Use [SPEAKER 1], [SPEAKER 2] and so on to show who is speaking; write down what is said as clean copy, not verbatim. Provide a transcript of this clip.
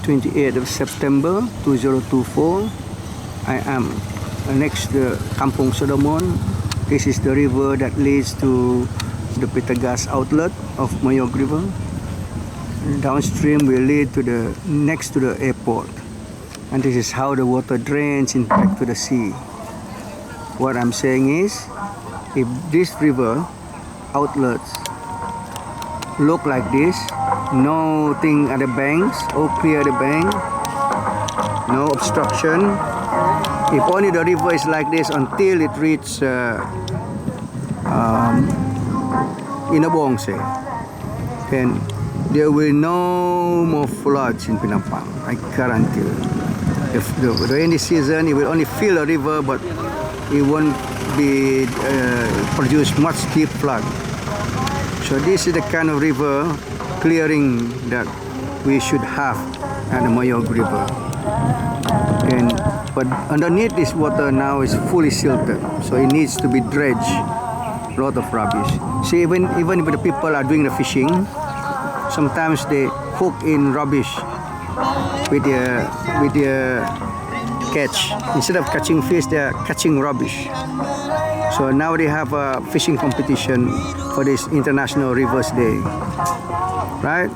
[SPEAKER 1] 28th of September 2024. I am next to Kampung Sodomon. This is the river that leads to the Petagas outlet of Moyog River. Downstream will lead to the next to the airport, and this is how the water drains back to the sea. What I'm saying is, if this river outlets look like this, nothing at the banks, all clear at the bank, no obstruction. If only the river is like this until it reaches Inabongse, then there will be no more floods in Penampang. I guarantee. If the rainy season, it will only fill the river, but it won't be produce much deep flood. So this is the kind of river clearing that we should have at the Moyog River. But underneath this water now is fully silted, so it needs to be dredged. A lot of rubbish. See, even if the people are doing the fishing, sometimes they hook in rubbish with their catch. Instead of catching fish, they are catching rubbish. So now they have a fishing competition for this International Rivers Day, right?